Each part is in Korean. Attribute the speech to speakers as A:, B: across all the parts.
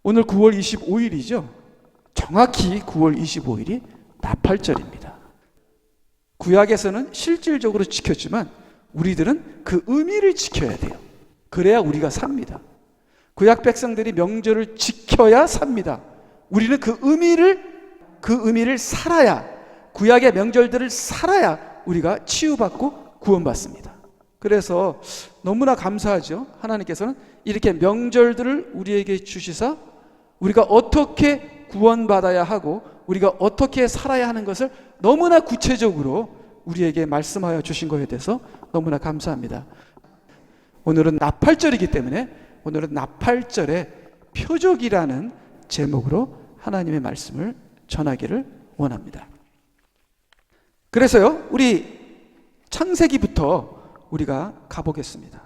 A: 오늘 9월 25일이죠. 정확히 9월 25일이 나팔절입니다. 구약에서는 실질적으로 지켰지만 우리들은 그 의미를 지켜야 돼요. 그래야 우리가 삽니다. 구약 백성들이 명절을 지켜야 삽니다. 우리는 그 의미를 살아야, 구약의 명절들을 살아야 우리가 치유받고 구원받습니다. 그래서 너무나 감사하죠. 하나님께서는 이렇게 명절들을 우리에게 주시사 우리가 어떻게 구원받아야 하고 우리가 어떻게 살아야 하는 것을 너무나 구체적으로 우리에게 말씀하여 주신 것에 대해서 너무나 감사합니다. 오늘은 나팔절이기 때문에 오늘은 나팔절의 표적이라는 제목으로 하나님의 말씀을 전하기를 원합니다. 그래서요, 우리 창세기부터 우리가 가보겠습니다.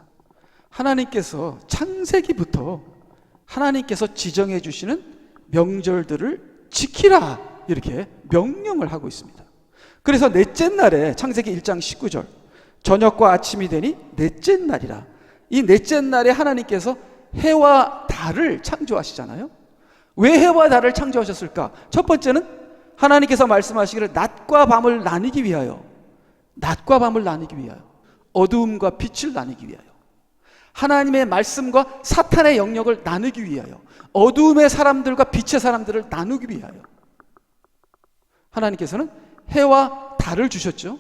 A: 하나님께서 창세기부터 하나님께서 지정해 주시는 명절들을 지키라 이렇게 명령을 하고 있습니다. 그래서 넷째 날에 창세기 1장 19절 저녁과 아침이 되니 넷째 날이라. 이 넷째 날에 하나님께서 해와 달을 창조하시잖아요. 왜 해와 달을 창조하셨을까? 첫 번째는 하나님께서 말씀하시기를 낮과 밤을 나누기 위하여, 낮과 밤을 나누기 위하여, 어두움과 빛을 나누기 위하여, 하나님의 말씀과 사탄의 영역을 나누기 위하여, 어두움의 사람들과 빛의 사람들을 나누기 위하여 하나님께서는 해와 달을 주셨죠.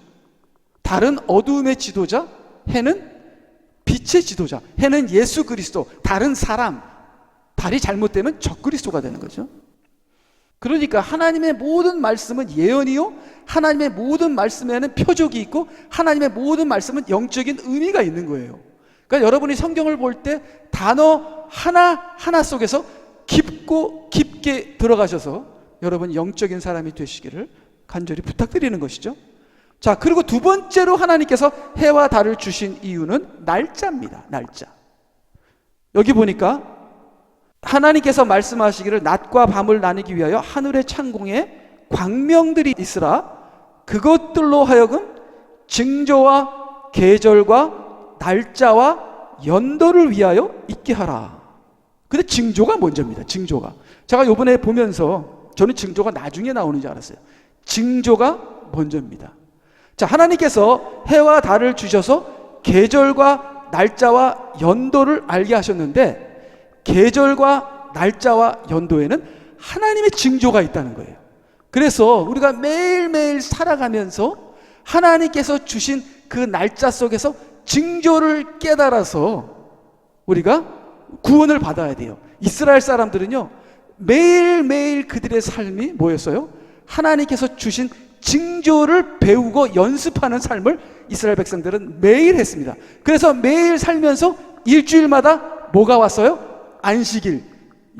A: 달은 어두움의 지도자, 해는 빛의 지도자. 해는 예수 그리스도, 달은 사람. 달이 잘못되면 적그리스도가 되는 거죠. 그러니까 하나님의 모든 말씀은 예언이요, 하나님의 모든 말씀에는 표적이 있고 하나님의 모든 말씀은 영적인 의미가 있는 거예요. 그러니까 여러분이 성경을 볼 때 단어 하나하나 속에서 깊게 들어가셔서 여러분 영적인 사람이 되시기를 간절히 부탁드리는 것이죠. 자, 그리고 두 번째로 하나님께서 해와 달을 주신 이유는 날짜입니다. 날짜. 여기 보니까 하나님께서 말씀하시기를 낮과 밤을 나누기 위하여 하늘의 창공에 광명들이 있으라. 그것들로 하여금 징조와 계절과 날짜와 연도를 위하여 있게 하라. 근데 징조가 먼저입니다. 징조가. 제가 요번에 보면서 저는 징조가 나중에 나오는 줄 알았어요. 징조가 먼저입니다. 자, 하나님께서 해와 달을 주셔서 계절과 날짜와 연도를 알게 하셨는데 계절과 날짜와 연도에는 하나님의 징조가 있다는 거예요. 그래서 우리가 매일매일 살아가면서 하나님께서 주신 그 날짜 속에서 징조를 깨달아서 우리가 구원을 받아야 돼요. 이스라엘 사람들은요, 매일매일 그들의 삶이 뭐였어요? 하나님께서 주신 징조를 배우고 연습하는 삶을 이스라엘 백성들은 매일 했습니다. 그래서 매일 살면서 일주일마다 뭐가 왔어요? 안식일.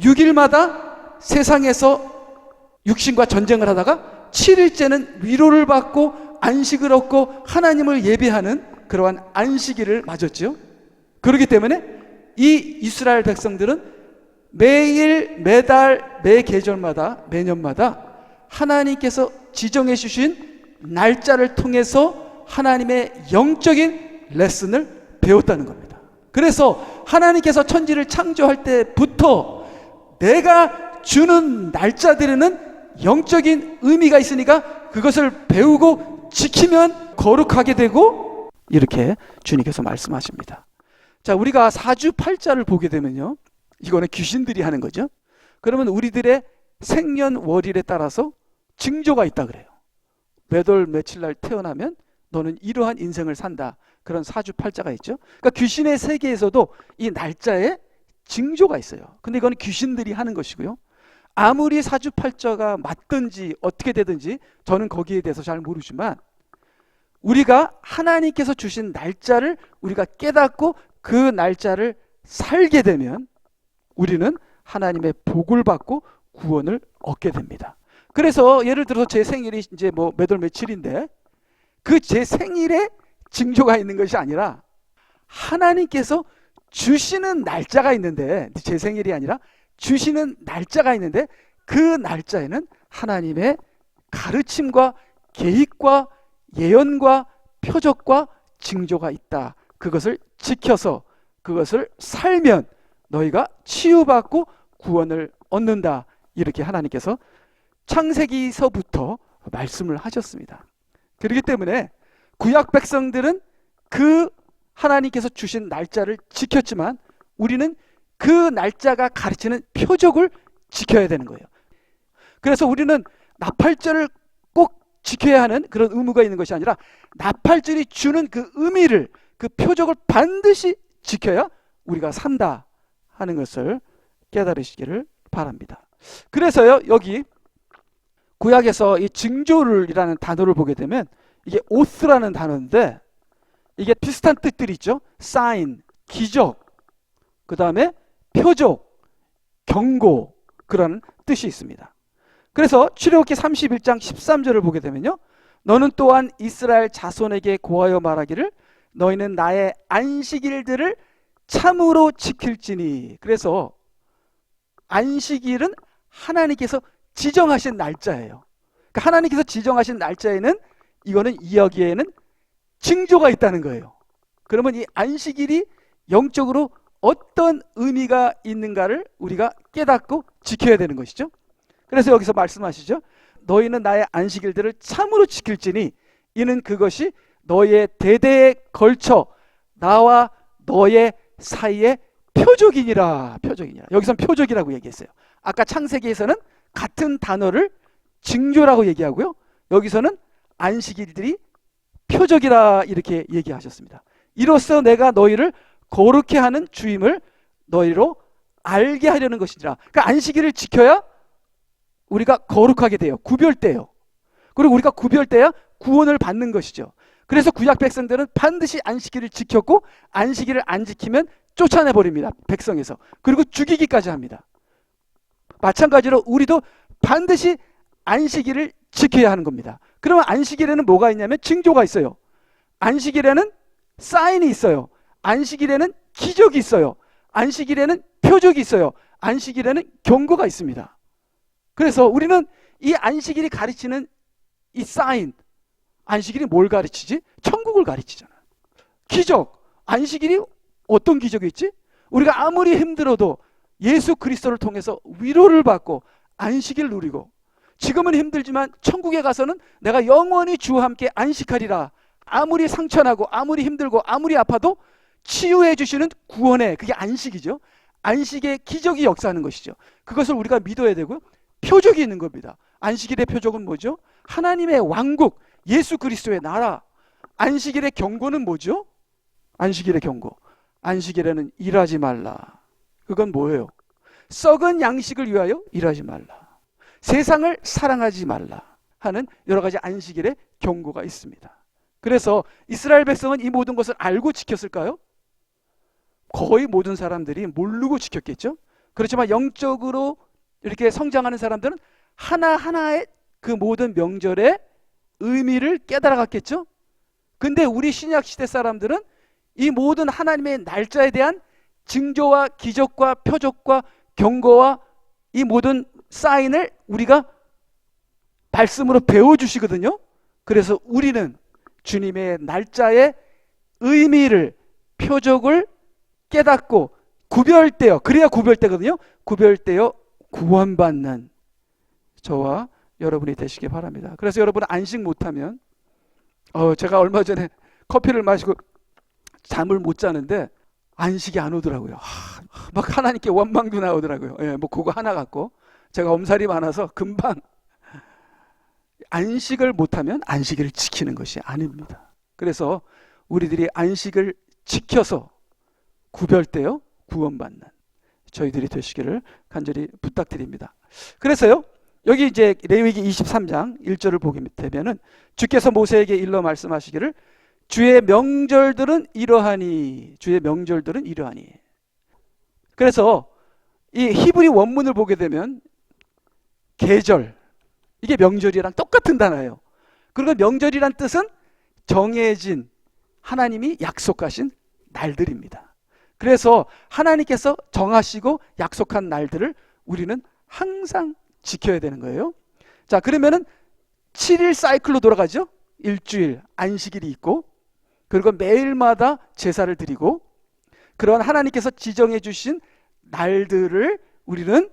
A: 6일마다 세상에서 육신과 전쟁을 하다가 7일째는 위로를 받고 안식을 얻고 하나님을 예배하는 그러한 안식일을 맞았죠. 그렇기 때문에 이 이스라엘 백성들은 매일, 매달, 매 계절마다, 매년마다 하나님께서 지정해 주신 날짜를 통해서 하나님의 영적인 레슨을 배웠다는 겁니다. 그래서 하나님께서 천지를 창조할 때부터 내가 주는 날짜들에는 영적인 의미가 있으니까 그것을 배우고 지키면 거룩하게 되고, 이렇게 주님께서 말씀하십니다. 자, 우리가 사주팔자를 보게 되면요, 이거는 귀신들이 하는 거죠. 그러면 우리들의 생년월일에 따라서 징조가 있다 그래요. 몇 월 며칠 날 태어나면 너는 이러한 인생을 산다. 그런 사주팔자가 있죠. 그러니까 귀신의 세계에서도 이 날짜에 징조가 있어요. 근데 이건 귀신들이 하는 것이고요. 아무리 사주팔자가 맞든지 어떻게 되든지 저는 거기에 대해서 잘 모르지만 우리가 하나님께서 주신 날짜를 우리가 깨닫고 그 날짜를 살게 되면 우리는 하나님의 복을 받고 구원을 얻게 됩니다. 그래서 예를 들어서 제 생일이 이제 뭐 몇 월 며칠인데 그 제 생일에 징조가 있는 것이 아니라 하나님께서 주시는 날짜가 있는데, 제 생일이 아니라 주시는 날짜가 있는데 그 날짜에는 하나님의 가르침과 계획과 예언과 표적과 징조가 있다. 그것을 지켜서 그것을 살면 너희가 치유받고 구원을 얻는다. 이렇게 하나님께서 창세기서부터 말씀을 하셨습니다. 그렇기 때문에 구약 백성들은 그 하나님께서 주신 날짜를 지켰지만 우리는 그 날짜가 가르치는 표적을 지켜야 되는 거예요. 그래서 우리는 나팔절을 꼭 지켜야 하는 그런 의무가 있는 것이 아니라 나팔절이 주는 그 의미를, 그 표적을 반드시 지켜야 우리가 산다 하는 것을 깨달으시기를 바랍니다. 그래서요, 여기 구약에서 이 징조를이라는 단어를 보게 되면 이게 오스라는 단어인데 이게 비슷한 뜻들이 있죠. 사인, 기적, 그 다음에 표적, 경고, 그런 뜻이 있습니다. 그래서 출애굽기 31장 13절을 보게 되면요, 너는 또한 이스라엘 자손에게 고하여 말하기를 너희는 나의 안식일들을 참으로 지킬지니. 그래서 안식일은 하나님께서 지정하신 날짜예요. 그러니까 하나님께서 지정하신 날짜에는 이거는 여기에는 징조가 있다는 거예요. 그러면 이 안식일이 영적으로 어떤 의미가 있는가를 우리가 깨닫고 지켜야 되는 것이죠. 그래서 여기서 말씀하시죠. 너희는 나의 안식일들을 참으로 지킬지니 이는 그것이 너의 대대에 걸쳐 나와 너의 사이에 표적이니라. 표적이니라. 여기선 표적이라고 얘기했어요. 아까 창세기에서는 같은 단어를 징조라고 얘기하고요, 여기서는 안식일들이 표적이라 이렇게 얘기하셨습니다. 이로써 내가 너희를 거룩해 하는 주임을 너희로 알게 하려는 것이니라. 그러니까 안식일을 지켜야 우리가 거룩하게 돼요. 구별돼요. 그리고 우리가 구별돼야 구원을 받는 것이죠. 그래서 구약 백성들은 반드시 안식일을 지켰고 안식일을 안 지키면 쫓아내버립니다. 백성에서. 그리고 죽이기까지 합니다. 마찬가지로 우리도 반드시 안식일을 지켜야 하는 겁니다. 그러면 안식일에는 뭐가 있냐면 징조가 있어요. 안식일에는 사인이 있어요. 안식일에는 기적이 있어요. 안식일에는 표적이 있어요. 안식일에는 경고가 있습니다. 그래서 우리는 이 안식일이 가르치는 이 사인, 안식일이 뭘 가르치지? 천국을 가르치잖아요. 기적, 안식일이 어떤 기적이 있지? 우리가 아무리 힘들어도 예수 그리스도를 통해서 위로를 받고 안식일 누리고, 지금은 힘들지만 천국에 가서는 내가 영원히 주와 함께 안식하리라. 아무리 상처나고 아무리 힘들고 아무리 아파도 치유해 주시는 구원의, 그게 안식이죠. 안식의 기적이 역사하는 것이죠. 그것을 우리가 믿어야 되고요, 표적이 있는 겁니다. 안식일의 표적은 뭐죠? 하나님의 왕국, 예수 그리스도의 나라. 안식일의 경고는 뭐죠? 안식일의 경고, 안식일에는 일하지 말라. 그건 뭐예요? 썩은 양식을 위하여 일하지 말라. 세상을 사랑하지 말라 하는 여러 가지 안식일의 경고가 있습니다. 그래서 이스라엘 백성은 이 모든 것을 알고 지켰을까요? 거의 모든 사람들이 모르고 지켰겠죠. 그렇지만 영적으로 이렇게 성장하는 사람들은 하나하나의 그 모든 명절의 의미를 깨달아갔겠죠. 근데 우리 신약시대 사람들은 이 모든 하나님의 날짜에 대한 징조와 기적과 표적과 경고와 이 모든 사인을 우리가 말씀으로 배워주시거든요. 그래서 우리는 주님의 날짜의 의미를, 표적을 깨닫고 구별되어, 그래야 구별되거든요. 구별되어 구원받는 저와 여러분이 되시기 바랍니다. 그래서 여러분 안식 못하면, 제가 얼마 전에 커피를 마시고 잠을 못 자는데 안식이 안 오더라고요. 막 하나님께 원망도 나오더라고요. 예, 뭐 그거 하나 갖고 제가 엄살이 많아서 금방. 안식을 못하면 안식일을 지키는 것이 아닙니다. 그래서 우리들이 안식을 지켜서 구별되어 구원받는 저희들이 되시기를 간절히 부탁드립니다. 그래서요, 여기 이제 레위기 23장 1절을 보게 되면은 주께서 모세에게 일러 말씀하시기를 주의 명절들은 이러하니, 주의 명절들은 이러하니. 그래서 이 히브리 원문을 보게 되면 계절, 이게 명절이랑 똑같은 단어예요. 그리고 명절이란 뜻은 정해진, 하나님이 약속하신 날들입니다. 그래서 하나님께서 정하시고 약속한 날들을 우리는 항상 지켜야 되는 거예요. 자, 그러면은 7일 사이클로 돌아가죠. 일주일, 안식일이 있고, 그리고 매일마다 제사를 드리고, 그런 하나님께서 지정해 주신 날들을 우리는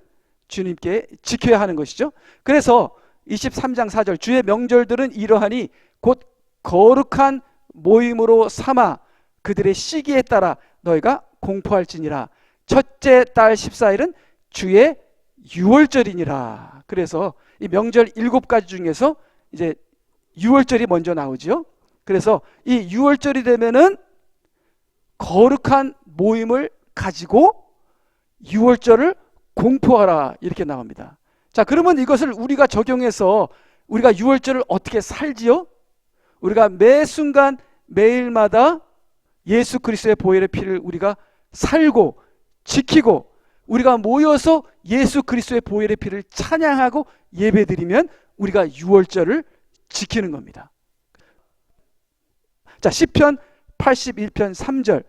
A: 주님께 지켜야 하는 것이죠. 그래서 23장 4절 주의 명절들은 이러하니 곧 거룩한 모임으로 삼아 그들의 시기에 따라 너희가 공포할지니라. 첫째 달 14일은 주의 유월절이니라. 그래서 이 명절 7가지 중에서 이제 유월절이 먼저 나오죠. 그래서 이 유월절이 되면은 거룩한 모임을 가지고 유월절을 공포하라 이렇게 나옵니다. 자, 그러면 이것을 우리가 적용해서 우리가 유월절을 어떻게 살지요? 우리가 매 순간 매일마다 예수 그리스도의 보혈의 피를 우리가 살고 지키고 우리가 모여서 예수 그리스도의 보혈의 피를 찬양하고 예배드리면 우리가 유월절을 지키는 겁니다. 자, 시편 81편 3절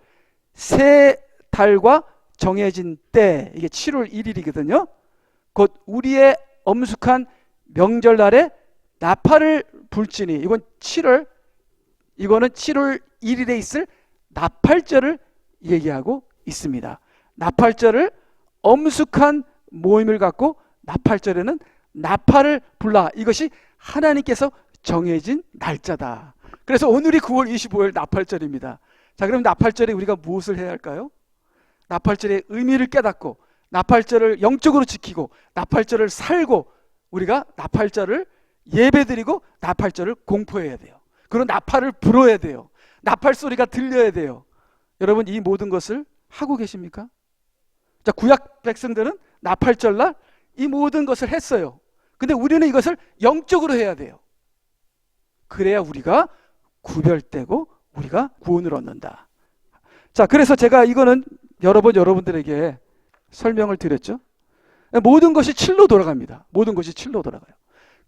A: 새 달과 정해진 때, 이게 7월 1일이거든요. 곧 우리의 엄숙한 명절날에 나팔을 불지니, 이거는 7월 1일에 있을 나팔절을 얘기하고 있습니다. 나팔절을 엄숙한 모임을 갖고 나팔절에는 나팔을 불라. 이것이 하나님께서 정해진 날짜다. 그래서 오늘이 9월 25일 나팔절입니다. 자, 그럼 나팔절에 우리가 무엇을 해야 할까요? 나팔절의 의미를 깨닫고 나팔절을 영적으로 지키고 나팔절을 살고 우리가 나팔절을 예배드리고 나팔절을 공포해야 돼요. 그리고 나팔을 불어야 돼요. 나팔 소리가 들려야 돼요. 여러분, 이 모든 것을 하고 계십니까? 자, 구약 백성들은 나팔절날 이 모든 것을 했어요. 근데 우리는 이것을 영적으로 해야 돼요. 그래야 우리가 구별되고 우리가 구원을 얻는다. 자, 그래서 제가 이거는 여러 번 여러분들에게 설명을 드렸죠. 모든 것이 7로 돌아갑니다. 모든 것이 7로 돌아가요.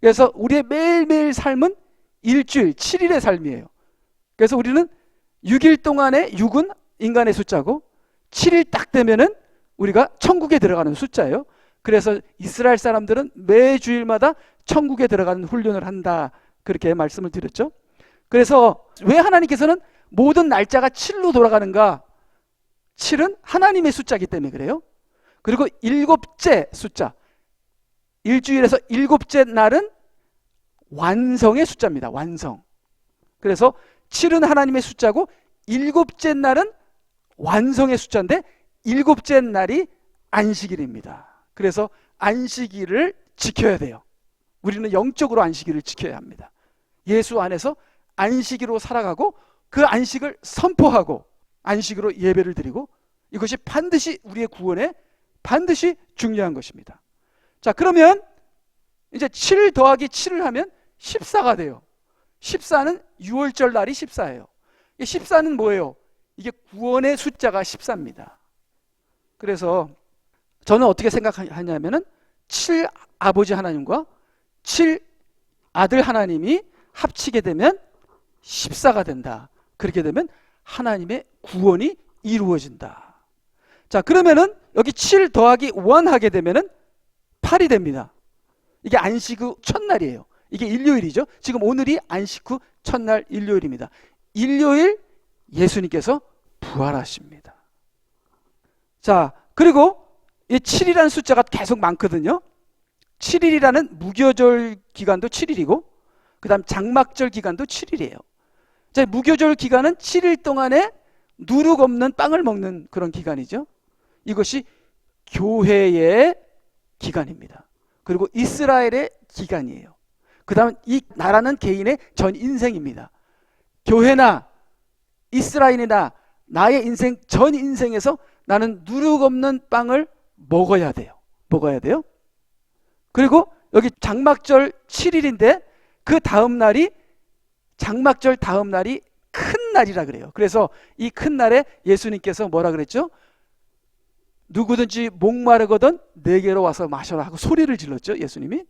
A: 그래서 우리의 매일매일 삶은 일주일 7일의 삶이에요. 그래서 우리는 6일 동안의 6은 인간의 숫자고 7일 딱 되면은 우리가 천국에 들어가는 숫자예요. 그래서 이스라엘 사람들은 매 주일마다 천국에 들어가는 훈련을 한다. 그렇게 말씀을 드렸죠. 그래서 왜 하나님께서는 모든 날짜가 7로 돌아가는가? 7은 하나님의 숫자이기 때문에 그래요. 그리고 7째 숫자, 일주일에서 7째 날은 완성의 숫자입니다. 완성. 그래서 7은 하나님의 숫자고 7째 날은 완성의 숫자인데 7째 날이 안식일입니다. 그래서 안식일을 지켜야 돼요. 우리는 영적으로 안식일을 지켜야 합니다. 예수 안에서 안식일로 살아가고 그 안식을 선포하고 안식으로 예배를 드리고 이것이 반드시 우리의 구원에 반드시 중요한 것입니다. 자, 그러면 이제 7 더하기 7을 하면 14가 돼요. 14는 6월절 날이 14예요. 14는 뭐예요? 이게 구원의 숫자가 14입니다. 그래서 저는 어떻게 생각하냐면은 7 아버지 하나님과 7 아들 하나님이 합치게 되면 14가 된다. 그렇게 되면 하나님의 구원이 이루어진다. 자, 그러면은 여기 7 더하기 1 하게 되면은 8이 됩니다. 이게 안식 후 첫날이에요. 이게 일요일이죠. 지금 오늘이 안식 후 첫날 일요일입니다. 일요일 예수님께서 부활하십니다. 자, 그리고 이 7이라는 숫자가 계속 많거든요. 7일이라는 무교절 기간도 7일이고 그 다음 장막절 기간도 7일이에요. 자, 무교절 기간은 7일 동안에 누룩 없는 빵을 먹는 그런 기간이죠. 이것이 교회의 기간입니다. 그리고 이스라엘의 기간이에요. 그 다음 이 나라는 개인의 전 인생입니다. 교회나 이스라엘이나 나의 인생 전 인생에서 나는 누룩 없는 빵을 먹어야 돼요. 먹어야 돼요. 그리고 여기 장막절 7일인데 그 다음 날이 장막절 다음 날이 큰 날이라 그래요. 그래서 이 큰 날에 예수님께서 뭐라 그랬죠? 누구든지 목마르거든 내게로 와서 마셔라 하고 소리를 질렀죠. 예수님이.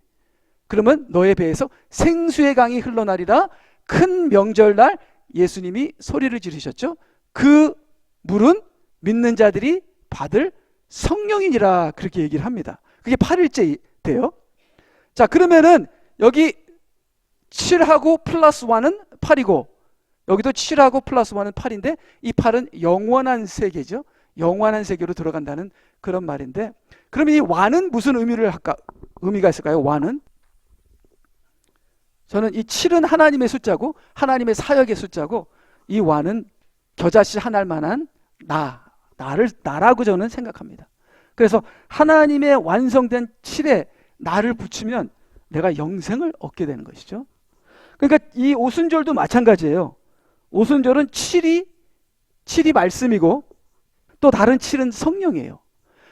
A: 그러면 너의 배에서 생수의 강이 흘러나리라. 큰 명절날 예수님이 소리를 지르셨죠. 그 물은 믿는 자들이 받을 성령이니라 그렇게 얘기를 합니다. 그게 8일째 돼요. 자, 그러면은 여기 7하고 플러스 1은 8이고 여기도 7하고 플러스 1은 8인데 이 8은 영원한 세계죠. 영원한 세계로 들어간다는 그런 말인데, 그럼 이 완은 무슨 의미가 있을까요? 완은, 저는 이 7은 하나님의 숫자고 하나님의 사역의 숫자고, 이 완은 겨자씨 하나일 만한 나라고 저는 생각합니다. 그래서 하나님의 완성된 7에 나를 붙이면 내가 영생을 얻게 되는 것이죠. 그러니까 이 오순절도 마찬가지예요. 오순절은 7이 말씀이고 또 다른 7은 성령이에요.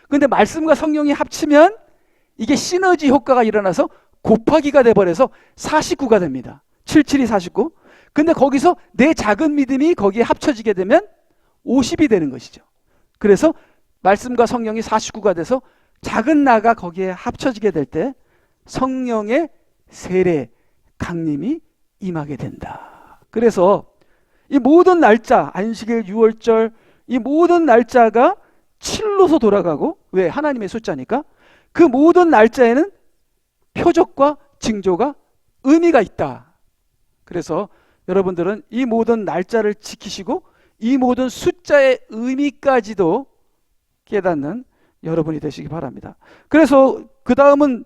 A: 그런데 말씀과 성령이 합치면 이게 시너지 효과가 일어나서 곱하기가 돼버려서 49가 됩니다. 7, 7이 49. 근데 거기서 내 작은 믿음이 거기에 합쳐지게 되면 50이 되는 것이죠. 그래서 말씀과 성령이 49가 돼서 작은 나가 거기에 합쳐지게 될 때 성령의 세례, 강림이 임하게 된다. 그래서 이 모든 날짜, 안식일, 유월절, 이 모든 날짜가 7로서 돌아가고, 왜? 하나님의 숫자니까. 그 모든 날짜에는 표적과 징조가 의미가 있다. 그래서 여러분들은 이 모든 날짜를 지키시고 이 모든 숫자의 의미까지도 깨닫는 여러분이 되시기 바랍니다. 그래서 그 다음은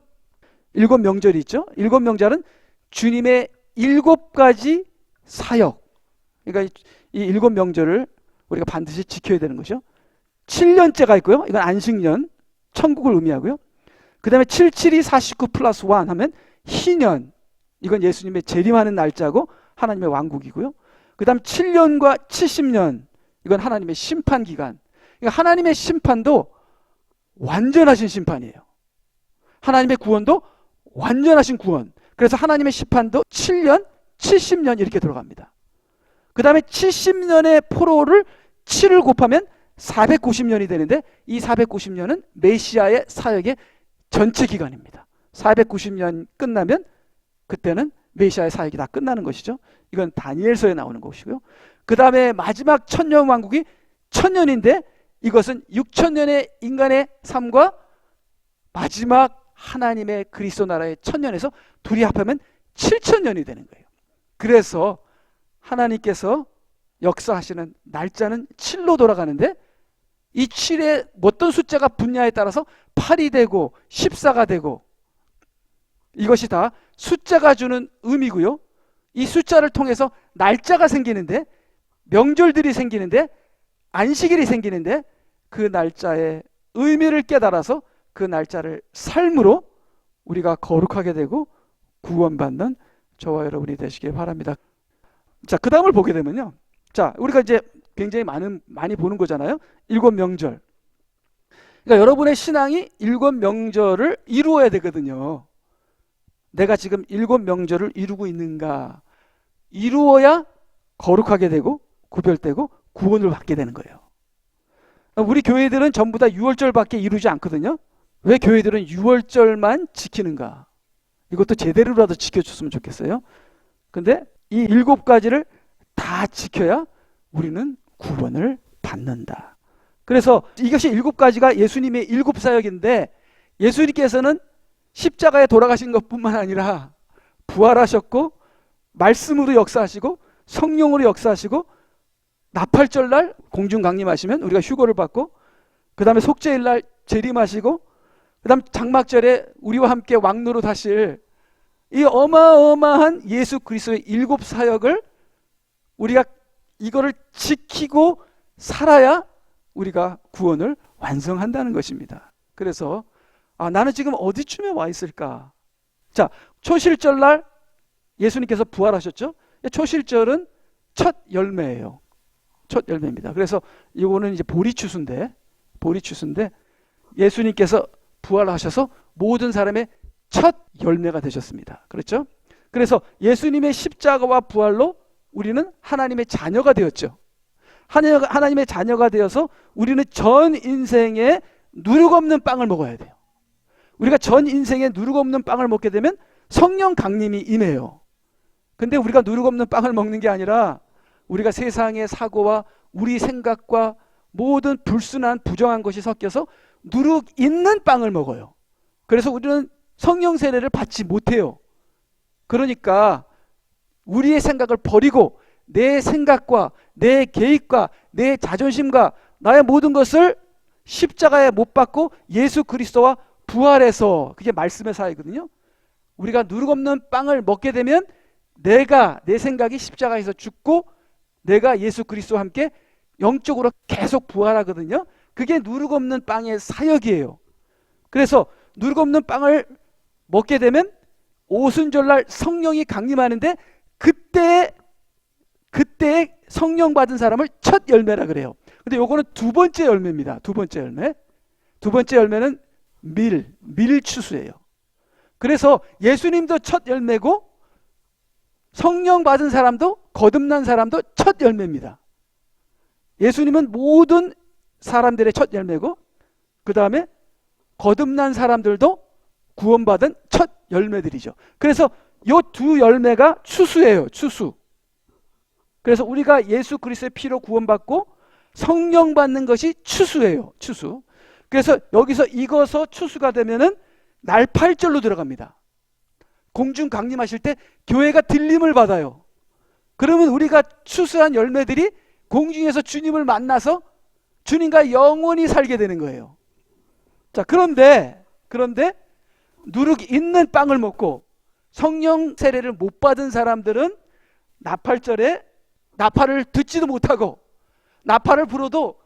A: 7명절이 있죠. 7명절은 주님의 7가지 사역. 그러니까 이 7명절을 우리가 반드시 지켜야 되는 것이죠. 7년째가 있고요. 이건 안식년, 천국을 의미하고요. 그 다음에 7, 7이 49 플러스 1 하면 희년. 이건 예수님의 재림하는 날짜고 하나님의 왕국이고요. 그 다음 7년과 70년. 이건 하나님의 심판기간. 그러니까 하나님의 심판도 완전하신 심판이에요. 하나님의 구원도 완전하신 구원. 그래서 하나님의 심판도 7년, 70년 이렇게 들어갑니다. 그 다음에 70년의 포로를 7을 곱하면 490년이 되는데, 이 490년은 메시아의 사역의 전체 기간입니다. 490년 끝나면 그때는 메시아의 사역이 다 끝나는 것이죠. 이건 다니엘서에 나오는 것이고요. 그 다음에 마지막 천년 왕국이 1000년인데, 이것은 6000년의 인간의 삶과 마지막 하나님의 그리스도 나라의 1000년에서 둘이 합하면 7000년이 되는 거예요. 그래서 하나님께서 역사하시는 날짜는 7로 돌아가는데, 이 7에 어떤 숫자가 붙냐에 따라서 8이 되고 14가 되고, 이것이 다 숫자가 주는 의미고요. 이 숫자를 통해서 날짜가 생기는데, 명절들이 생기는데, 안식일이 생기는데, 그 날짜의 의미를 깨달아서 그 날짜를 삶으로 우리가 거룩하게 되고 구원받는 저와 여러분이 되시길 바랍니다. 자, 그 다음을 보게 되면요. 자, 우리가 이제 굉장히 많이 보는 거잖아요. 7명절. 그러니까 여러분의 신앙이 7명절을 이루어야 되거든요. 내가 지금 7명절을 이루고 있는가? 이루어야 거룩하게 되고 구별되고 구원을 받게 되는 거예요. 우리 교회들은 전부 다 6월절밖에 이루지 않거든요. 왜 교회들은 6월절만 지키는가? 이것도 제대로라도 지켜줬으면 좋겠어요. 근데 이 7가지를 다 지켜야 우리는 구원을 받는다. 그래서 이것이 7가지가 예수님의 7사역인데, 예수님께서는 십자가에 돌아가신 것뿐만 아니라 부활하셨고 말씀으로 역사하시고 성령으로 역사하시고, 나팔절날 공중 강림하시면 우리가 휴거를 받고, 그 다음에 속죄일날 재림하시고, 그 다음 장막절에 우리와 함께 왕노로 타실 이 어마어마한 예수 그리스도의 7사역을 우리가 이거를 지키고 살아야 우리가 구원을 완성한다는 것입니다. 그래서 나는 지금 어디쯤에 와 있을까? 자, 초실절날 예수님께서 부활하셨죠? 초실절은 첫 열매예요. 첫 열매입니다. 그래서 이거는 이제 보리추수인데 예수님께서 부활하셔서 모든 사람의 첫 열매가 되셨습니다. 그렇죠? 그래서 예수님의 십자가와 부활로 우리는 하나님의 자녀가 되었죠. 하나님의 자녀가 되어서 우리는 전 인생에 누룩 없는 빵을 먹어야 돼요. 우리가 전 인생에 누룩 없는 빵을 먹게 되면 성령 강림이 임해요. 근데 우리가 누룩 없는 빵을 먹는 게 아니라 우리가 세상의 사고와 우리 생각과 모든 불순한 부정한 것이 섞여서 누룩 있는 빵을 먹어요. 그래서 우리는 성령 세례를 받지 못해요. 그러니까 우리의 생각을 버리고 내 생각과 내 계획과 내 자존심과 나의 모든 것을 십자가에 못 박고 예수 그리스도와 부활해서, 그게 말씀의 사회거든요. 우리가 누룩없는 빵을 먹게 되면 내 생각이 십자가에서 죽고 내가 예수 그리스도와 함께 영적으로 계속 부활하거든요. 그게 누룩없는 빵의 사역이에요. 그래서 누룩없는 빵을 먹게 되면 오순절날 성령이 강림하는데 그때 성령 받은 사람을 첫 열매라 그래요. 근데 요거는 두 번째 열매입니다. 두 번째 열매. 두 번째 열매는 밀추수예요. 그래서 예수님도 첫 열매고 성령 받은 사람도 거듭난 사람도 첫 열매입니다. 예수님은 모든 사람들의 첫 열매고 그 다음에 거듭난 사람들도 구원받은 첫 열매들이죠. 그래서 이 두 열매가 추수예요. 추수. 그래서 우리가 예수 그리스도의 피로 구원받고 성령 받는 것이 추수예요. 추수. 그래서 여기서 익어서 추수가 되면은 날팔절로 들어갑니다. 공중 강림하실 때 교회가 들림을 받아요. 그러면 우리가 추수한 열매들이 공중에서 주님을 만나서 주님과 영원히 살게 되는 거예요. 자, 그런데 누룩이 있는 빵을 먹고 성령 세례를 못 받은 사람들은 나팔절에 나팔을 듣지도 못하고 나팔을 불어도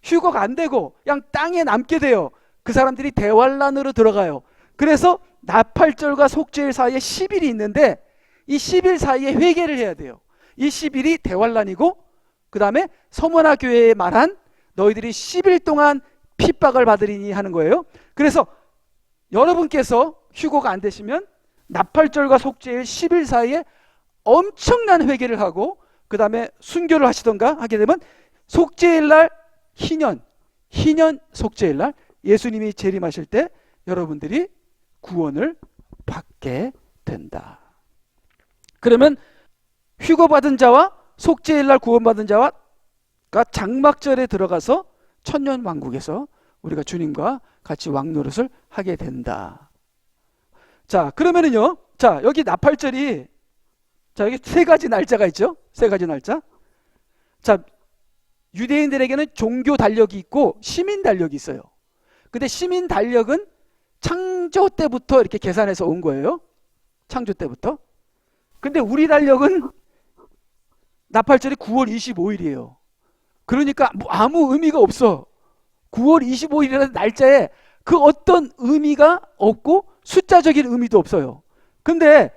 A: 휴거가 안 되고 그냥 땅에 남게 돼요. 그 사람들이 대환란으로 들어가요. 그래서 나팔절과 속죄일 사이에 10일이 있는데 이 10일 사이에 회개를 해야 돼요. 이 10일이 대환란이고 그 다음에 서머나 교회에 말한 너희들이 10일 동안 핍박을 받으리니 하는 거예요. 그래서 여러분께서 휴거가 안 되시면 나팔절과 속죄일 10일 사이에 엄청난 회개를 하고 그 다음에 순교를 하시던가 하게 되면 속죄일날 희년 속죄일날 예수님이 재림하실 때 여러분들이 구원을 받게 된다. 그러면 휴거받은 자와 속죄일날 구원받은 자가 장막절에 들어가서 천년왕국에서 우리가 주님과 같이 왕노릇을 하게 된다. 자, 그러면은요, 자, 여기 나팔절이, 자, 여기 세 가지 날짜가 있죠? 세 가지 날짜. 자, 유대인들에게는 종교 달력이 있고 시민 달력이 있어요. 근데 시민 달력은 창조 때부터 이렇게 계산해서 온 거예요. 창조 때부터. 근데 우리 달력은 나팔절이 9월 25일이에요. 그러니까 아무 의미가 없어. 9월 25일이라는 날짜에 그 어떤 의미가 없고 숫자적인 의미도 없어요. 근데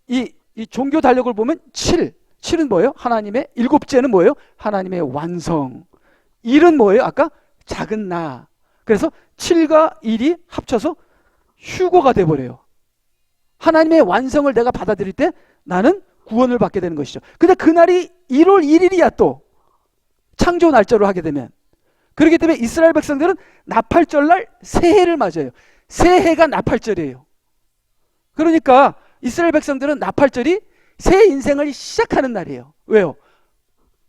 A: 이 종교 달력을 보면 7은 뭐예요? 하나님의 일곱째는 뭐예요? 하나님의 완성. 1은 뭐예요? 아까 작은 나. 그래서 7과 1이 합쳐서 휴거가 돼버려요. 하나님의 완성을 내가 받아들일 때 나는 구원을 받게 되는 것이죠. 근데 그날이 1월 1일이야 또. 창조 날짜로 하게 되면. 그렇기 때문에 이스라엘 백성들은 나팔절날 새해를 맞아요. 새해가 나팔절이에요. 그러니까 이스라엘 백성들은 나팔절이 새 인생을 시작하는 날이에요. 왜요?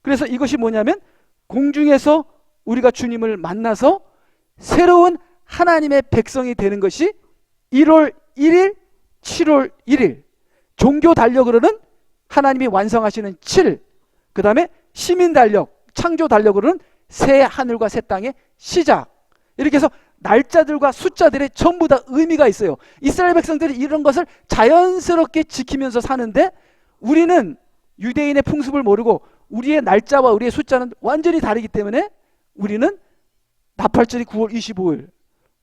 A: 그래서 이것이 뭐냐면 공중에서 우리가 주님을 만나서 새로운 하나님의 백성이 되는 것이 1월 1일, 7월 1일. 종교 달력으로는 하나님이 완성하시는 7, 그 다음에 시민 달력, 창조 달력으로는 새 하늘과 새 땅의 시작. 이렇게 해서 날짜들과 숫자들이 전부 다 의미가 있어요. 이스라엘 백성들이 이런 것을 자연스럽게 지키면서 사는데 우리는 유대인의 풍습을 모르고 우리의 날짜와 우리의 숫자는 완전히 다르기 때문에 우리는 나팔절이 9월 25일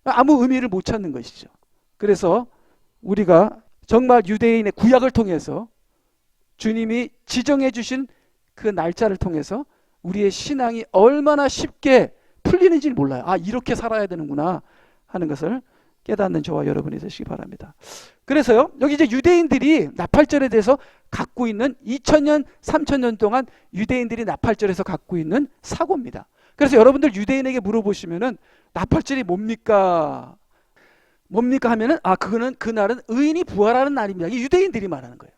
A: 아무 의미를 못 찾는 것이죠. 그래서 우리가 정말 유대인의 구약을 통해서 주님이 지정해 주신 그 날짜를 통해서 우리의 신앙이 얼마나 쉽게 풀리는지 몰라요. 아, 이렇게 살아야 되는구나 하는 것을 깨닫는 저와 여러분이 되시기 바랍니다. 그래서요, 여기 이제 유대인들이 나팔절에 대해서 갖고 있는 2000년, 3000년 동안 유대인들이 나팔절에서 갖고 있는 사고입니다. 그래서 여러분들 유대인에게 물어보시면은 나팔절이 뭡니까? 뭡니까 하면은 그거는 그날은 의인이 부활하는 날입니다. 이게 유대인들이 말하는 거예요.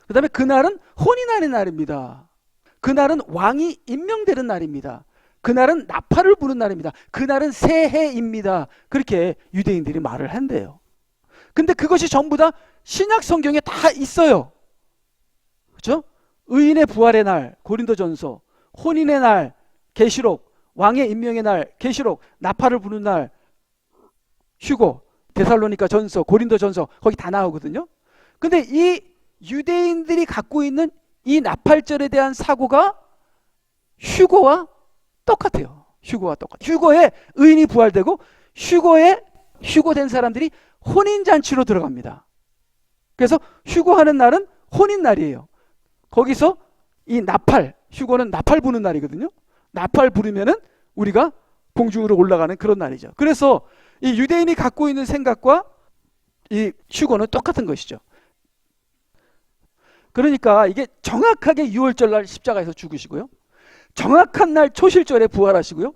A: 그 다음에 그날은 혼인하는 날입니다. 그날은 왕이 임명되는 날입니다. 그날은 나팔을 부는 날입니다. 그날은 새해입니다. 그렇게 유대인들이 말을 한대요. 근데 그것이 전부 다 신약 성경에 다 있어요. 그렇죠? 의인의 부활의 날, 고린도전서, 혼인의 날, 계시록, 왕의 임명의 날, 계시록, 나팔을 부는 날, 휴고, 데살로니가 전서, 고린도 전서 거기 다 나오거든요. 근데 이 유대인들이 갖고 있는 이 나팔절에 대한 사고가 휴거와 똑같아요. 휴거와 똑같아요. 휴거에 의인이 부활되고 휴거에 휴거된 사람들이 혼인잔치로 들어갑니다. 그래서 휴거하는 날은 혼인날이에요. 거기서 이 나팔, 휴거는 나팔 부는 날이거든요. 나팔 부르면은 우리가 공중으로 올라가는 그런 날이죠. 그래서 이 유대인이 갖고 있는 생각과 이 휴거는 똑같은 것이죠. 그러니까 이게 정확하게 6월절 날 십자가에서 죽으시고요. 정확한 날 초실절에 부활하시고요.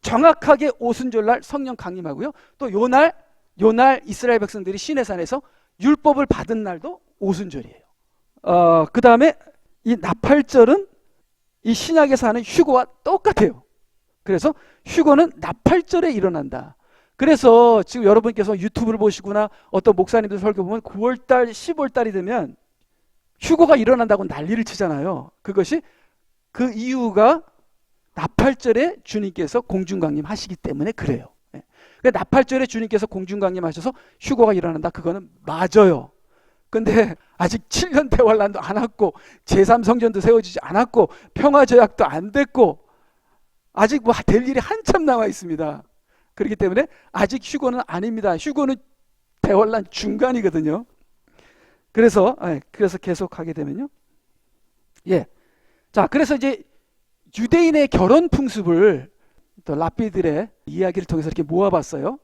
A: 정확하게 오순절 날 성령 강림하고요. 또 요날 이스라엘 백성들이 시내산에서 율법을 받은 날도 오순절이에요. 그 다음에 이 나팔절은 이 신약에서 하는 휴거와 똑같아요. 그래서 휴거는 나팔절에 일어난다. 그래서 지금 여러분께서 유튜브를 보시거나 어떤 목사님들 설교 보면 9월달, 10월달이 되면 휴거가 일어난다고 난리를 치잖아요. 그것이 그 이유가 나팔절에 주님께서 공중강림하시기 때문에 그래요. 그러니까 나팔절에 주님께서 공중강림하셔서 휴거가 일어난다. 그거는 맞아요. 근데 아직 7년 대환란도 안 왔고 제3성전도 세워지지 않았고 평화조약도 안 됐고 아직 뭐 될 일이 한참 남아 있습니다. 그렇기 때문에 아직 휴거는 아닙니다. 휴거는 대환란 중간이거든요. 그래서 계속 하게 되면요. 자, 그래서 이제 유대인의 결혼 풍습을 또 랍비들의 이야기를 통해서 이렇게 모아봤어요.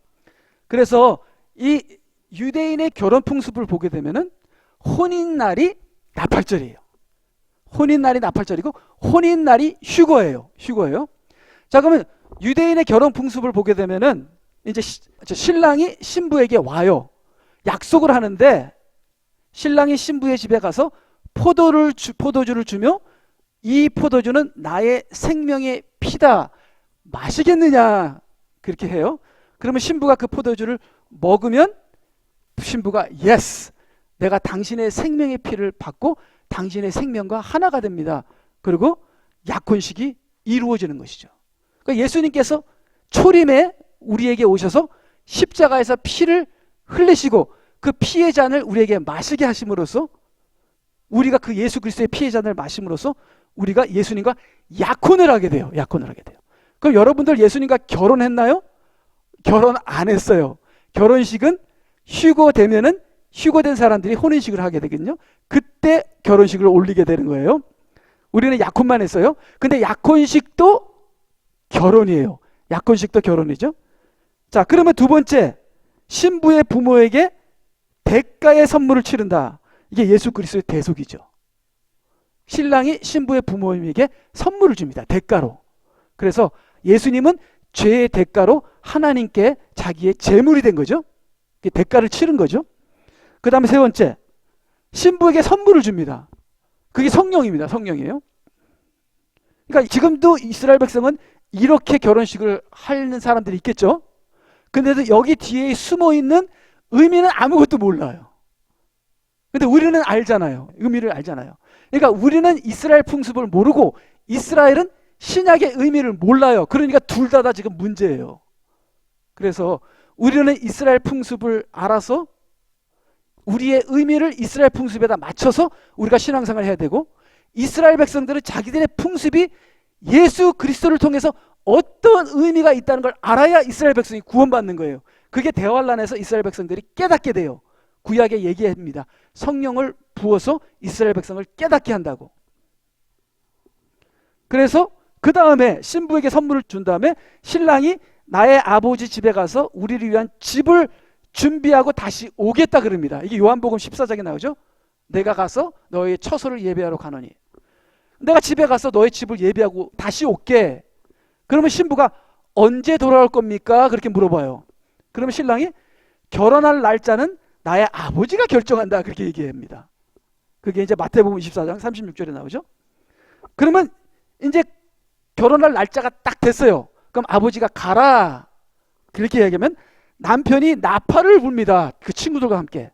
A: 그래서 이 유대인의 결혼 풍습을 보게 되면은 혼인날이 나팔절이에요. 혼인날이 나팔절이고 혼인날이 휴거예요. 자, 그러면 유대인의 결혼 풍습을 보게 되면은 이제 신랑이 신부에게 와요. 약속을 하는데 신랑이 신부의 집에 가서 포도주를 주며 이 포도주는 나의 생명의 피다. 마시겠느냐? 그렇게 해요. 그러면 신부가 그 포도주를 먹으면 신부가 yes, 내가 당신의 생명의 피를 받고 당신의 생명과 하나가 됩니다. 그리고 약혼식이 이루어지는 것이죠. 그러니까 예수님께서 초림에 우리에게 오셔서 십자가에서 피를 흘리시고 그 피의 잔을 우리에게 마시게 하심으로써 우리가 그 예수 그리스도의 피의 잔을 마심으로써 우리가 예수님과 약혼을 하게 돼요. 그럼 여러분들 예수님과 결혼했나요? 결혼 안 했어요. 결혼식은 휴거되면은 휴거된 사람들이 혼인식을 하게 되거든요. 그때 결혼식을 올리게 되는 거예요. 우리는 약혼만 했어요. 근데 약혼식도 결혼이에요. 약혼식도 결혼이죠. 자, 그러면 두 번째, 신부의 부모에게 대가의 선물을 치른다. 이게 예수 그리스도의 대속이죠. 신랑이 신부의 부모님에게 선물을 줍니다. 대가로. 그래서 예수님은 죄의 대가로 하나님께 자기의 제물이 된 거죠. 대가를 치른 거죠. 그 다음에 세 번째, 신부에게 선물을 줍니다. 그게 성령입니다. 성령이에요. 그러니까 지금도 이스라엘 백성은 이렇게 결혼식을 하는 사람들이 있겠죠. 근데도 여기 뒤에 숨어있는 의미는 아무것도 몰라요. 근데 우리는 알잖아요. 의미를 알잖아요. 그러니까 우리는 이스라엘 풍습을 모르고 이스라엘은 신약의 의미를 몰라요. 그러니까 둘 다 지금 문제예요. 그래서 우리는 이스라엘 풍습을 알아서 우리의 의미를 이스라엘 풍습에다 맞춰서 우리가 신앙생활을 해야 되고, 이스라엘 백성들은 자기들의 풍습이 예수 그리스도를 통해서 어떤 의미가 있다는 걸 알아야 이스라엘 백성이 구원받는 거예요. 그게 대환란에서 이스라엘 백성들이 깨닫게 돼요. 구약에 얘기합니다. 성령을 부어서 이스라엘 백성을 깨닫게 한다고. 그래서 그 다음에 신부에게 선물을 준 다음에 신랑이 나의 아버지 집에 가서 우리를 위한 집을 준비하고 다시 오겠다 그럽니다. 이게 요한복음 14장에 나오죠. 내가 가서 너의 처소를 예배하러 가노니. 내가 집에 가서 너의 집을 예배하고 다시 올게. 그러면 신부가 언제 돌아올 겁니까? 그렇게 물어봐요. 그러면 신랑이 결혼할 날짜는 나의 아버지가 결정한다. 그렇게 얘기합니다. 그게 이제 마태복음 24장 36절에 나오죠. 그러면 이제 결혼할 날짜가 딱 됐어요. 그럼 아버지가 가라. 그렇게 얘기하면 남편이 나팔을 붑니다. 그 친구들과 함께.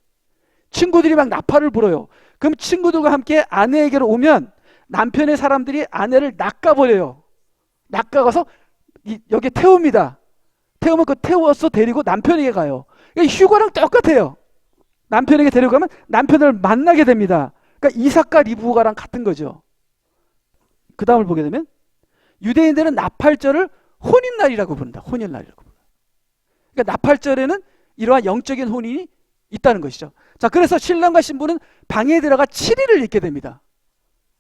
A: 친구들이 막 나팔을 불어요. 그럼 친구들과 함께 아내에게로 오면 남편의 사람들이 아내를 낚아버려요. 낚아가서 여기 태웁니다. 태우면 그 태워서 데리고 남편에게 가요. 휴거랑 똑같아요. 남편에게 데려가면 남편을 만나게 됩니다. 그러니까 이삭과 리브가랑 같은 거죠. 그 다음을 보게 되면 유대인들은 나팔절을 혼인날이라고 부른다. 혼인날이라고 부른다. 그러니까 나팔절에는 이러한 영적인 혼인이 있다는 것이죠. 자, 그래서 신랑과 신부는 방에 들어가 7일을 있게 됩니다.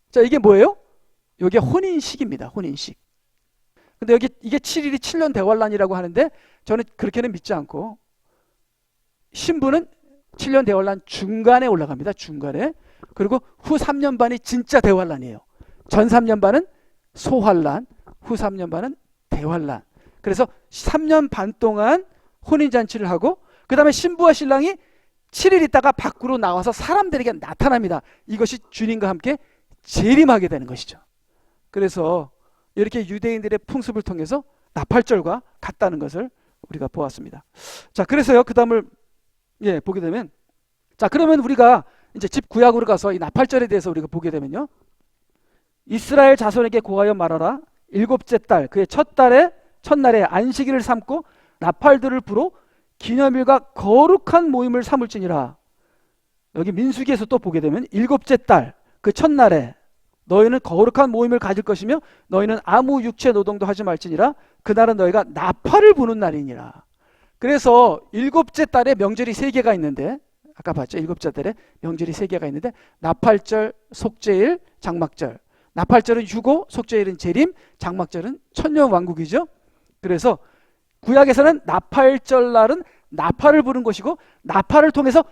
A: 자, 이게 뭐예요? 이게 혼인식입니다. 혼인식. 근데 여기 이게 7일이 7년 대환란이라고 하는데 저는 그렇게는 믿지 않고 신부는 7년 대환란 중간에 올라갑니다. 중간에. 그리고 후 3년 반이 진짜 대환란이에요. 전 3년 반은 소환란, 후 3년 반은 대환란. 그래서 3년 반 동안 혼인잔치를 하고 그 다음에 신부와 신랑이 7일 있다가 밖으로 나와서 사람들에게 나타납니다. 이것이 주님과 함께 재림하게 되는 것이죠. 그래서 이렇게 유대인들의 풍습을 통해서 나팔절과 같다는 것을 우리가 보았습니다. 자, 그래서요, 그 다음을 보게 되면, 자, 그러면 우리가 이제 집 구약으로 가서 이 나팔절에 대해서 우리가 보게 되면요, 이스라엘 자손에게 고하여 말하라. 일곱째 달, 그의 첫날에 안식일을 삼고 나팔들을 불어 기념일과 거룩한 모임을 삼을지니라. 여기 민수기에서 또 보게 되면 일곱째 달, 그 첫날에 너희는 거룩한 모임을 가질 것이며 너희는 아무 육체 노동도 하지 말지니라. 그날은 너희가 나팔을 부는 날이니라. 그래서 일곱째 달에 명절이 3개가 있는데, 아까 봤죠? 일곱째 달에 명절이 3개가 있는데 나팔절, 속죄일, 장막절. 나팔절은 휴고, 속죄일은 재림, 장막절은 천년왕국이죠. 그래서 구약에서는 나팔절 날은 나팔을 부는 것이고 나팔을 통해서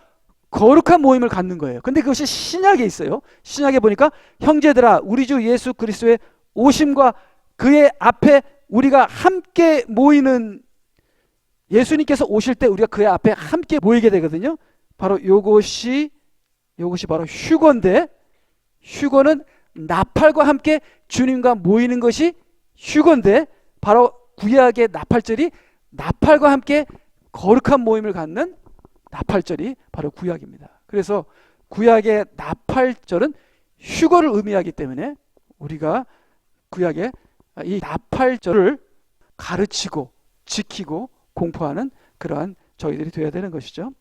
A: 거룩한 모임을 갖는 거예요. 근데 그것이 신약에 있어요. 신약에 보니까 형제들아 우리 주 예수 그리스도의 오심과 그의 앞에 우리가 함께 모이는, 예수님께서 오실 때 우리가 그의 앞에 함께 모이게 되거든요. 바로 요것이 바로 휴거인데, 휴거는 나팔과 함께 주님과 모이는 것이 휴거인데, 바로 구약의 나팔절이 나팔과 함께 거룩한 모임을 갖는 나팔절이 바로 구약입니다. 그래서 구약의 나팔절은 휴거를 의미하기 때문에 우리가 구약의 이 나팔절을 가르치고 지키고 공포하는 그러한 저희들이 되어야 되는 것이죠.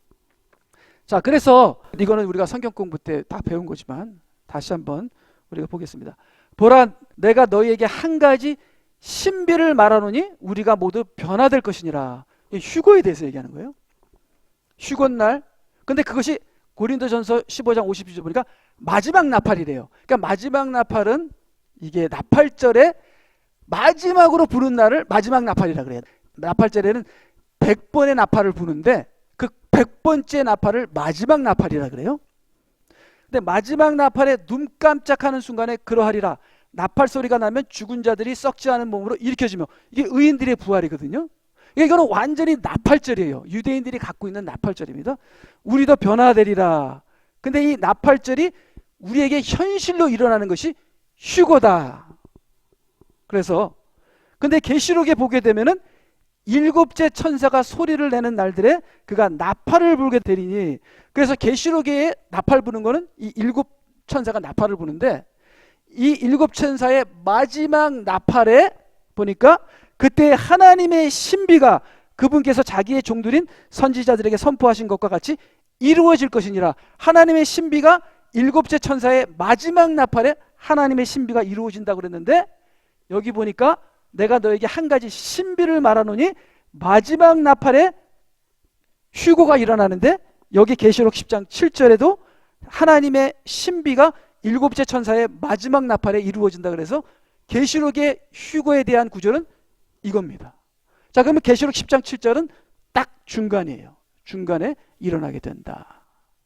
A: 자, 그래서 이거는 우리가 성경 공부 때 다 배운 거지만 다시 한번 우리가 보겠습니다. 보라, 내가 너희에게 한 가지 신비를 말하노니 우리가 모두 변화될 것이니라. 휴거에 대해서 얘기하는 거예요. 휴거날. 근데 그것이 고린도전서 15장 50절 보니까 마지막 나팔이래요. 그러니까 마지막 나팔은 이게 나팔절에 마지막으로 부는 날을 마지막 나팔이라 그래요. 나팔절에는 100번의 나팔을 부는데 그 100번째 나팔을 마지막 나팔이라 그래요. 근데 마지막 나팔에 눈 깜짝하는 순간에 그러하리라. 나팔 소리가 나면 죽은 자들이 썩지 않은 몸으로 일으켜지며, 이게 의인들의 부활이거든요. 이거는 완전히 나팔절이에요. 유대인들이 갖고 있는 나팔절입니다. 우리도 변화되리라. 근데 이 나팔절이 우리에게 현실로 일어나는 것이 휴거다. 그래서 근데 계시록에 보게 되면은 일곱째 천사가 소리를 내는 날들에 그가 나팔을 불게 되리니, 그래서 계시록에 나팔 부는 거는 이 일곱 천사가 나팔을 부는데, 이 일곱 천사의 마지막 나팔에 보니까 그때 하나님의 신비가 그분께서 자기의 종들인 선지자들에게 선포하신 것과 같이 이루어질 것이니라. 하나님의 신비가 일곱째 천사의 마지막 나팔에 하나님의 신비가 이루어진다고 그랬는데, 여기 보니까 내가 너에게 한 가지 신비를 말하노니 마지막 나팔에 휴거가 일어나는데, 여기 계시록 10장 7절에도 하나님의 신비가 일곱째 천사의 마지막 나팔에 이루어진다. 그래서 계시록의 휴거에 대한 구절은 이겁니다. 자, 그러면 계시록 10장 7절은 딱 중간이에요. 중간에 일어나게 된다.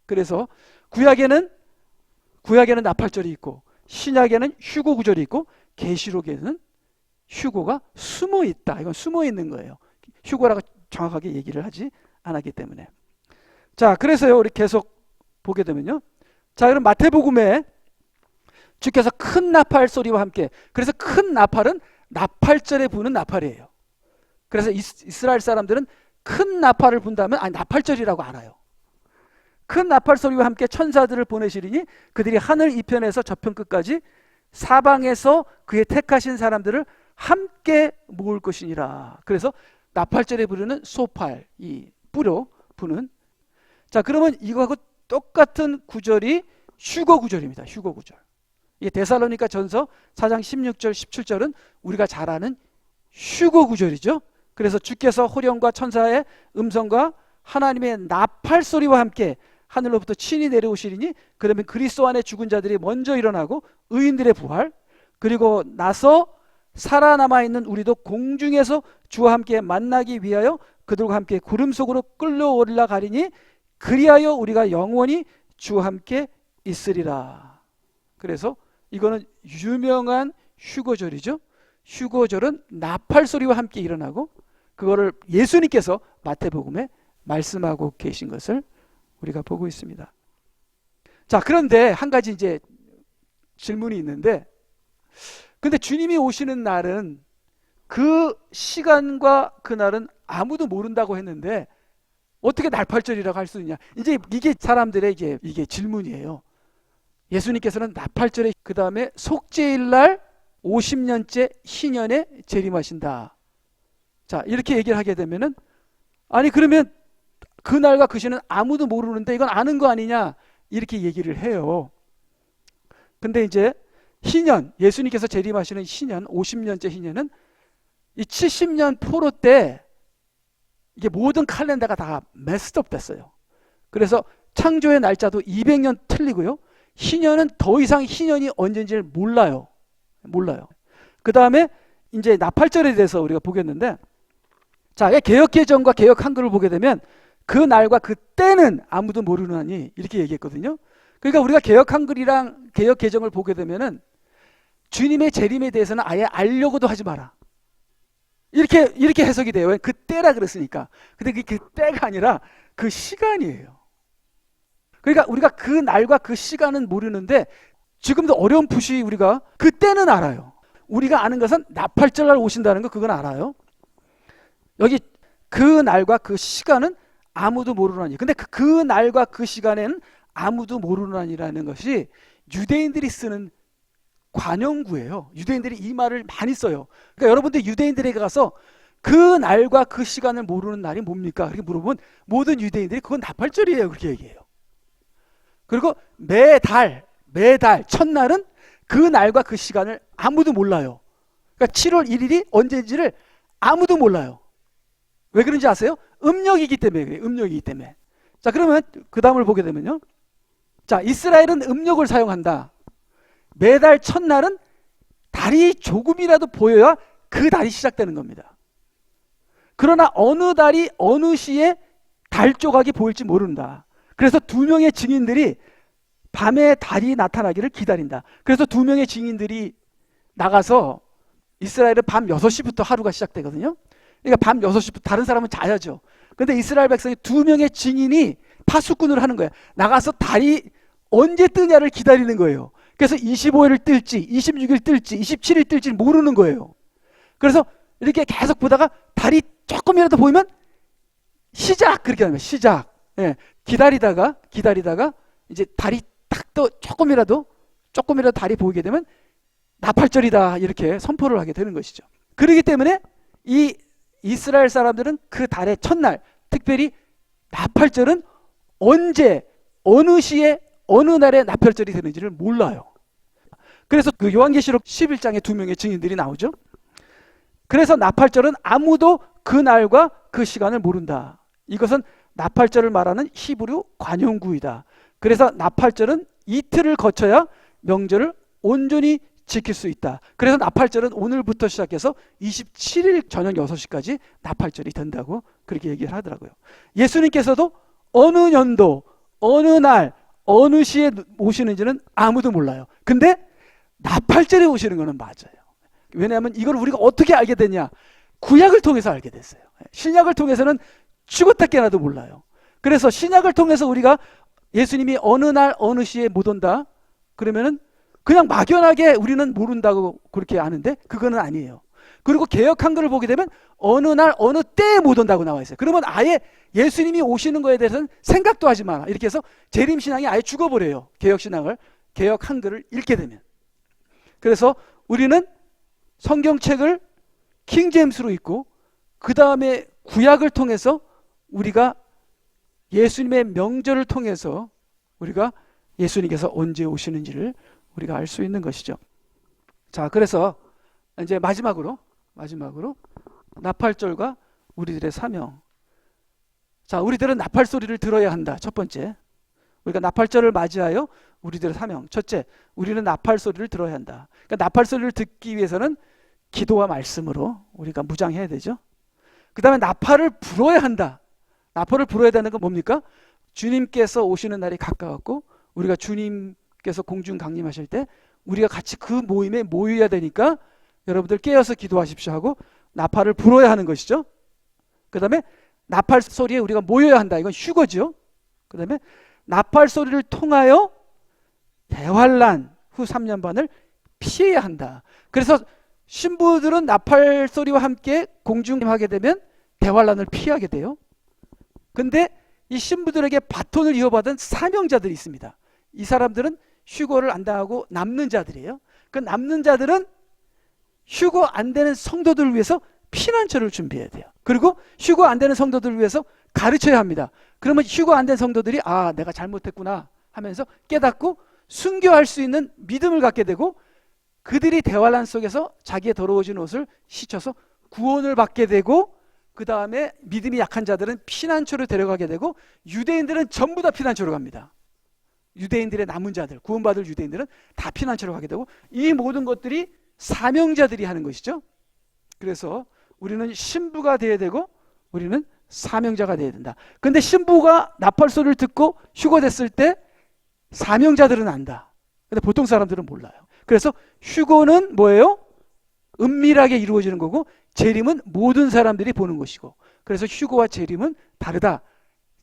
A: 그래서 구약에는 나팔절이 있고 신약에는 휴거 구절이 있고 계시록에는 휴거가 숨어 있다. 이건 숨어 있는 거예요. 휴거라고 정확하게 얘기를 하지 않았기 때문에. 자, 그래서요, 우리 계속 보게 되면요. 자, 그럼 마태복음에 주께서 큰 나팔 소리와 함께, 그래서 큰 나팔은 나팔절에 부는 나팔이에요. 그래서 이스라엘 사람들은 큰 나팔을 분다면 나팔절이라고 알아요. 큰 나팔 소리와 함께 천사들을 보내시리니 그들이 하늘 이편에서 저편 끝까지 사방에서 그의 택하신 사람들을 함께 모을 것이니라. 그래서 나팔절에 부르는 소팔, 이 뿌려 부는. 자, 그러면 이거하고 똑같은 구절이 휴거 구절입니다. 휴거 구절. 이게 데살로니가 전서 4장 16절 17절은 우리가 잘 아는 휴거 구절이죠. 그래서 주께서 호령과 천사의 음성과 하나님의 나팔 소리와 함께 하늘로부터 친히 내려오시리니 그러면 그리스도 안에 죽은 자들이 먼저 일어나고 의인들의 부활, 그리고 나서 살아남아 있는 우리도 공중에서 주와 함께 만나기 위하여 그들과 함께 구름 속으로 끌려 올라가리니 그리하여 우리가 영원히 주와 함께 있으리라. 그래서 이거는 유명한 휴거절이죠. 휴거절은 나팔 소리와 함께 일어나고 그거를 예수님께서 마태복음에 말씀하고 계신 것을 우리가 보고 있습니다. 자, 그런데 한 가지 이제 질문이 있는데, 근데 주님이 오시는 날은 그 시간과 그날은 아무도 모른다고 했는데 어떻게 나팔절이라고 할 수 있냐? 이제 이게 사람들의 이게 질문이에요. 예수님께서는 나팔절에 그 다음에 속죄일날 50년째 희년에 재림하신다. 자, 이렇게 얘기를 하게 되면은 아니 그러면 그날과 그 시는 아무도 모르는데 이건 아는 거 아니냐? 이렇게 얘기를 해요. 근데 이제 희년, 예수님께서 재림하시는 희년, 50년째 희년은 이 70년 포로 때 이게 모든 칼렌더가 다 메스업 됐어요. 그래서 창조의 날짜도 200년 틀리고요. 희년은 더 이상 희년이 언제인지를 몰라요. 그 다음에 이제 나팔절에 대해서 우리가 보겠는데, 자, 개역개정과 개역 한글을 보게 되면 그 날과 그 때는 아무도 모르느니 이렇게 얘기했거든요. 그러니까 우리가 개역 한글이랑 개역 개정을 보게 되면은 주님의 재림에 대해서는 아예 알려고도 하지 마라. 이렇게 해석이 돼요. 왜? 그 때라 그랬으니까. 근데 그 때가 아니라 그 시간이에요. 그러니까 우리가 그 날과 그 시간은 모르는데 지금도 어렴풋이 우리가 그 때는 알아요. 우리가 아는 것은 나팔절날 오신다는 거 그건 알아요. 여기 그 날과 그 시간은 아무도 모르나니. 근데 그 날과 그 시간에는 아무도 모르나니라는 것이 유대인들이 쓰는 관용구예요. 유대인들이 이 말을 많이 써요. 그러니까 여러분들 유대인들에게 가서 그 날과 그 시간을 모르는 날이 뭡니까? 그렇게 물어보면 모든 유대인들이 그건 나팔절이에요. 그렇게 얘기해요. 그리고 매달 첫날은 그 날과 그 시간을 아무도 몰라요. 그러니까 7월 1일이 언제인지를 아무도 몰라요. 왜 그런지 아세요? 음력이기 때문에 그래요. 음력이기 때문에. 자, 그러면 그 다음을 보게 되면요. 자, 이스라엘은 음력을 사용한다. 매달 첫날은 달이 조금이라도 보여야 그 달이 시작되는 겁니다. 그러나 어느 달이 어느 시에 달 조각이 보일지 모른다. 그래서 두 명의 증인들이 밤에 달이 나타나기를 기다린다. 그래서 두 명의 증인들이 나가서 이스라엘은 밤 6시부터 하루가 시작되거든요. 그러니까 밤 6시부터 다른 사람은 자야죠. 근데 이스라엘 백성이 두 명의 증인이 파수꾼을 하는 거예요. 나가서 달이 언제 뜨냐를 기다리는 거예요. 그래서 25일을 뜰지 26일 뜰지 27일 뜰지 모르는 거예요. 그래서 이렇게 계속 보다가 달이 조금이라도 보이면 시작 그렇게 하는 거예요. 시작. 예. 기다리다가 이제 달이 딱 또 조금이라도 달이 보이게 되면 나팔절이다 이렇게 선포를 하게 되는 것이죠. 그렇기 때문에 이 이스라엘 사람들은 그 달의 첫날, 특별히 나팔절은 언제 어느 시에 어느 날에 나팔절이 되는지를 몰라요. 그래서 그 요한계시록 11장에 두 명의 증인들이 나오죠. 그래서 나팔절은 아무도 그 날과 그 시간을 모른다. 이것은 나팔절을 말하는 히브리 관용구이다. 그래서 나팔절은 이틀을 거쳐야 명절을 온전히 지킬 수 있다. 그래서 나팔절은 오늘부터 시작해서 27일 저녁 6시까지 나팔절이 된다고 그렇게 얘기를 하더라고요. 예수님께서도 어느 년도, 어느 날, 어느 시에 오시는지는 아무도 몰라요. 근데 나팔절에 오시는 거는 맞아요. 왜냐하면 이걸 우리가 어떻게 알게 됐냐? 구약을 통해서 알게 됐어요. 신약을 통해서는 죽었다 깨나도 몰라요. 그래서 신약을 통해서 우리가 예수님이 어느 날 어느 시에 못 온다 그러면은 그냥 막연하게 우리는 모른다고 그렇게 아는데 그거는 아니에요. 그리고 개역 한글을 보게 되면 어느 날 어느 때에 못 온다고 나와 있어요. 그러면 아예 예수님이 오시는 거에 대해서는 생각도 하지 마라. 이렇게 해서 재림신앙이 아예 죽어버려요. 개역신앙을, 개역 한글을 읽게 되면. 그래서 우리는 성경책을 킹제임스로 읽고 그 다음에 구약을 통해서 우리가 예수님의 명절을 통해서 우리가 예수님께서 언제 오시는지를 우리가 알 수 있는 것이죠. 자, 그래서 이제 마지막으로 나팔절과 우리들의 사명. 자, 우리들은 나팔 소리를 들어야 한다. 첫 번째, 우리가 나팔절을 맞이하여 우리들의 사명. 첫째, 우리는 나팔 소리를 들어야 한다. 그러니까 나팔 소리를 듣기 위해서는 기도와 말씀으로 우리가 무장해야 되죠. 그 다음에 나팔을 불어야 한다. 나팔을 불어야 되는 건 뭡니까? 주님께서 오시는 날이 가까웠고 우리가 주님께서 공중 강림하실 때 우리가 같이 그 모임에 모여야 되니까 여러분들 깨어서 기도하십시오 하고 나팔을 불어야 하는 것이죠. 그 다음에 나팔 소리에 우리가 모여야 한다. 이건 휴거죠. 그 다음에 나팔 소리를 통하여 대환란 후 3년 반을 피해야 한다. 그래서 신부들은 나팔 소리와 함께 공중하게 되면 대환란을 피하게 돼요. 근데 이 신부들에게 바톤을 이어받은 사명자들이 있습니다. 이 사람들은 휴거를 안 당하고 남는 자들이에요. 그 남는 자들은 휴거 안 되는 성도들을 위해서 피난처를 준비해야 돼요. 그리고 휴거 안 되는 성도들을 위해서 가르쳐야 합니다. 그러면 휴거 안 된 성도들이 아, 내가 잘못했구나 하면서 깨닫고 순교할 수 있는 믿음을 갖게 되고 그들이 대환란 속에서 자기의 더러워진 옷을 씻어서 구원을 받게 되고 그 다음에 믿음이 약한 자들은 피난처로 데려가게 되고 유대인들은 전부 다 피난처로 갑니다. 유대인들의 남은 자들, 구원받을 유대인들은 다 피난처로 가게 되고 이 모든 것들이 사명자들이 하는 것이죠. 그래서 우리는 신부가 되어야 되고 우리는 사명자가 되어야 된다. 근데 신부가 나팔 소리를 듣고 휴거됐을 때 사명자들은 안다. 근데 보통 사람들은 몰라요. 그래서 휴거는 뭐예요? 은밀하게 이루어지는 거고 재림은 모든 사람들이 보는 것이고 그래서 휴거와 재림은 다르다.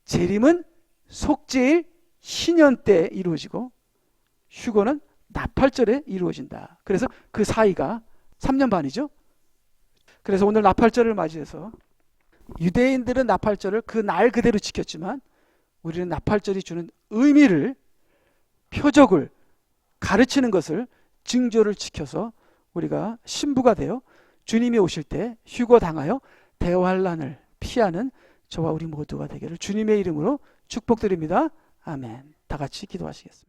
A: 재림은 속죄일 신년 때 이루어지고 휴거는 나팔절에 이루어진다. 그래서 그 사이가 3년 반이죠. 그래서 오늘 나팔절을 맞이해서 유대인들은 나팔절을 그 날 그대로 지켰지만 우리는 나팔절이 주는 의미를 표적을 가르치는 것을 징조를 지켜서 우리가 신부가 되어 주님이 오실 때 휴거 당하여 대환란을 피하는 저와 우리 모두가 되기를 주님의 이름으로 축복드립니다. 아멘. 다 같이 기도하시겠습니다.